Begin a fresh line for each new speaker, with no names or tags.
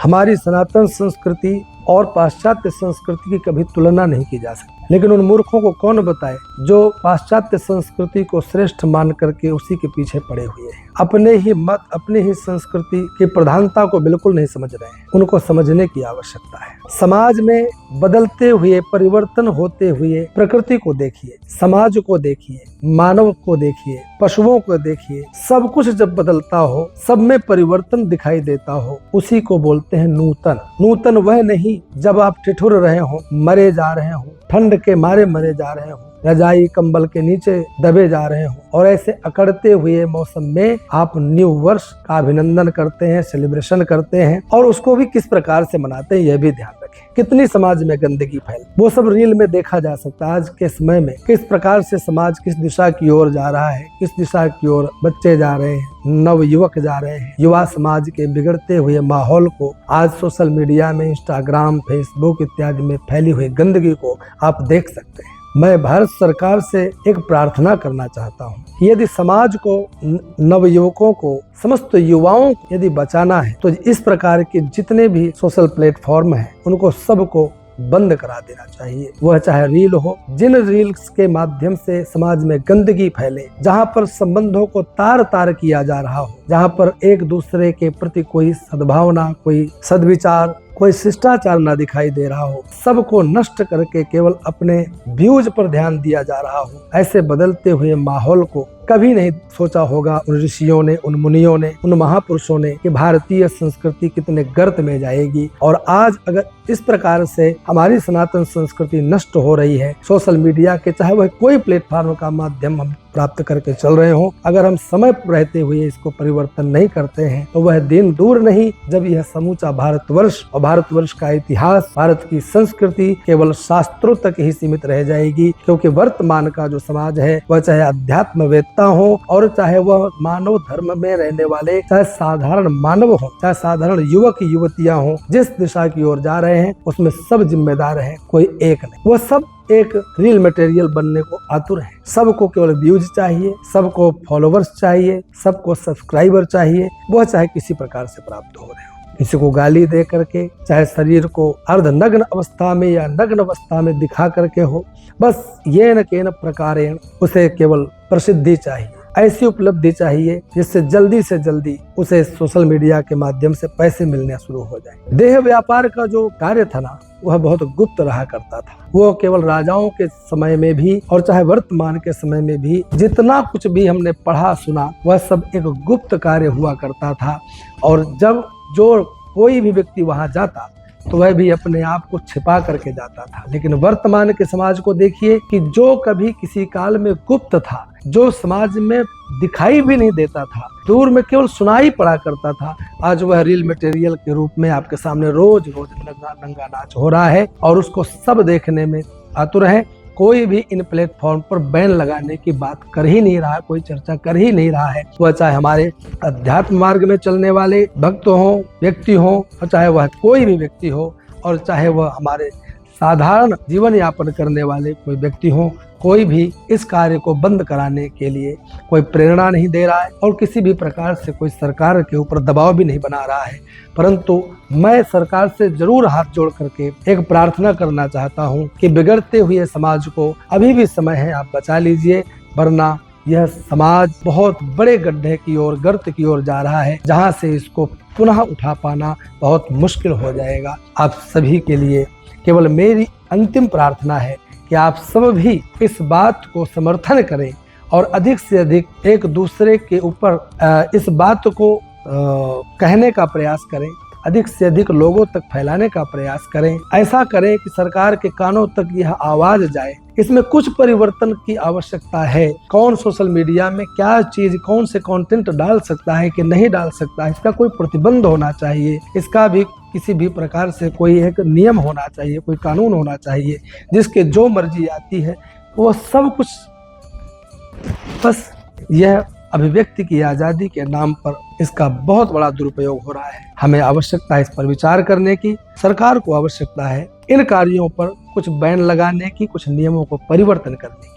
हमारी सनातन संस्कृति और पाश्चात्य संस्कृति की कभी तुलना नहीं की जा सकती, लेकिन उन मूर्खों को कौन बताए जो पाश्चात्य संस्कृति को श्रेष्ठ मान करके उसी के पीछे पड़े हुए हैं। अपने ही मत, अपने ही संस्कृति की प्रधानता को बिल्कुल नहीं समझ रहे हैं। उनको समझने की आवश्यकता है। समाज में बदलते हुए, परिवर्तन होते हुए प्रकृति को देखिए, समाज को देखिए, मानव को देखिए, पशुओं को देखिए। सब कुछ जब बदलता हो, सब में परिवर्तन दिखाई देता हो, उसी को बोलते हैं नूतन। नूतन वह नहीं जब आप ठिठुर रहे हो, मरे जा रहे हो, ठंड के मारे मरे जा रहे हो, रजाई कंबल के नीचे दबे जा रहे हो, और ऐसे अकड़ते हुए मौसम में आप न्यू वर्ष का अभिनंदन करते हैं, सेलिब्रेशन करते हैं, और उसको भी किस प्रकार से मनाते हैं यह भी ध्यान रखें। कितनी समाज में गंदगी फैल, वो सब रील में देखा जा सकता है। आज के समय में किस प्रकार से समाज किस दिशा की ओर जा रहा है, किस दिशा की ओर बच्चे जा रहे हैं, नव युवक जा रहे हैं। युवा समाज के बिगड़ते हुए माहौल को आज सोशल मीडिया में, इंस्टाग्राम, फेसबुक इत्यादि में फैली हुई गंदगी को आप देख सकते हैं। मैं भारत सरकार से एक प्रार्थना करना चाहता हूँ, यदि समाज को, नवयुवकों को, समस्त युवाओं को यदि बचाना है तो इस प्रकार के जितने भी सोशल प्लेटफॉर्म हैं उनको सबको बंद करा देना चाहिए। वह चाहे रील हो, जिन रील्स के माध्यम से समाज में गंदगी फैले, जहां पर संबंधों को तार तार किया जा रहा हो, जहां पर एक दूसरे के प्रति कोई सद्भावना, कोई सद्विचार, कोई शिष्टाचार न दिखाई दे रहा हो, सबको नष्ट करके केवल अपने व्यूज पर ध्यान दिया जा रहा हो, ऐसे बदलते हुए माहौल को कभी नहीं सोचा होगा उन ऋषियों ने, उन मुनियों ने, उन महापुरुषों ने कि भारतीय संस्कृति कितने गर्त में जाएगी। और आज अगर इस प्रकार से हमारी सनातन संस्कृति नष्ट हो रही है, सोशल मीडिया के चाहे वह कोई प्लेटफॉर्म का माध्यम हम प्राप्त करके चल रहे हो, अगर हम समय रहते हुए इसको परिवर्तन नहीं करते हैं तो वह दिन दूर नहीं जब यह समूचा भारतवर्ष और भारतवर्ष का इतिहास, भारत की संस्कृति केवल शास्त्रों तक ही सीमित रह जाएगी। क्योंकि वर्तमान का जो समाज है वह चाहे अध्यात्मवेत्ता हो और चाहे वह मानव धर्म में रहने वाले, चाहे साधारण मानव हो, चाहे साधारण युवक युवतियां हो, जिस दिशा की ओर जा रहे हैं उसमें सब जिम्मेदार है, कोई एक नहीं। वह सब एक रील मटेरियल बनने को आतुर है। सबको केवल व्यूज चाहिए, सबको फॉलोवर्स चाहिए, सबको सब्सक्राइबर चाहिए, वह चाहे किसी प्रकार से प्राप्त हो रहे हो। किसी को गाली दे करके, चाहे शरीर को अर्धनग्न अवस्था में या नग्न अवस्था में दिखा करके हो, बस ये न केन प्रकारेण उसे केवल प्रसिद्धि चाहिए, ऐसी उपलब्धि चाहिए जिससे जल्दी से जल्दी उसे सोशल मीडिया के माध्यम से पैसे मिलने शुरू हो जाए। देह व्यापार का जो कार्य था ना, वह बहुत गुप्त रहा करता था। वो केवल राजाओं के समय में भी और चाहे वर्तमान के समय में भी जितना कुछ भी हमने पढ़ा सुना, वह सब एक गुप्त कार्य हुआ करता था। और जब जो कोई भी व्यक्ति वहां जाता तो वह भी अपने आप को छिपा करके जाता था। लेकिन वर्तमान के समाज को देखिए कि जो कभी किसी काल में गुप्त था, जो समाज में दिखाई भी नहीं देता था, दूर में केवल सुनाई पड़ा करता था, आज वह रील मटेरियल के रूप में आपके सामने रोज रोज नंगा नाच हो रहा है और उसको सब देखने में आतुर है। कोई भी इन प्लेटफॉर्म पर बैन लगाने की बात कर ही नहीं रहा है, कोई चर्चा कर ही नहीं रहा है। वह चाहे हमारे अध्यात्म मार्ग में चलने वाले भक्त हों, व्यक्ति हों, और चाहे वह कोई भी व्यक्ति हो, और चाहे वह हमारे साधारण जीवन यापन करने वाले कोई व्यक्ति हों, कोई भी इस कार्य को बंद कराने के लिए कोई प्रेरणा नहीं दे रहा है और किसी भी प्रकार से कोई सरकार के ऊपर दबाव भी नहीं बना रहा है। परंतु मैं सरकार से जरूर हाथ जोड़ करके एक प्रार्थना करना चाहता हूं कि बिगड़ते हुए समाज को अभी भी समय है, आप बचा लीजिए, वरना यह समाज बहुत बड़े गड्ढे की ओर, गर्त की ओर जा रहा है, जहां से इसको पुनः उठा पाना बहुत मुश्किल हो जाएगा। आप सभी के लिए केवल मेरी अंतिम प्रार्थना है कि आप सब भी इस बात को समर्थन करें और अधिक से अधिक एक दूसरे के ऊपर इस बात को कहने का प्रयास करें, अधिक से अधिक लोगों तक फैलाने का प्रयास करें। ऐसा करें कि सरकार के कानों तक यह आवाज जाए। इसमें कुछ परिवर्तन की आवश्यकता है। कौन सोशल मीडिया में क्या चीज, कौन से कंटेंट डाल सकता है कि नहीं डाल सकता है, इसका कोई प्रतिबंध होना चाहिए। इसका भी किसी भी प्रकार से कोई एक नियम होना चाहिए, कोई कानून होना चाहिए, जिसके जो मर्जी आती है वो सब कुछ। बस यह अभिव्यक्ति की आजादी के नाम पर इसका बहुत बड़ा दुरुपयोग हो रहा है। हमें आवश्यकता है इस पर विचार करने की। सरकार को आवश्यकता है इन कार्यों पर कुछ बैन लगाने की, कुछ नियमों को परिवर्तन करने की।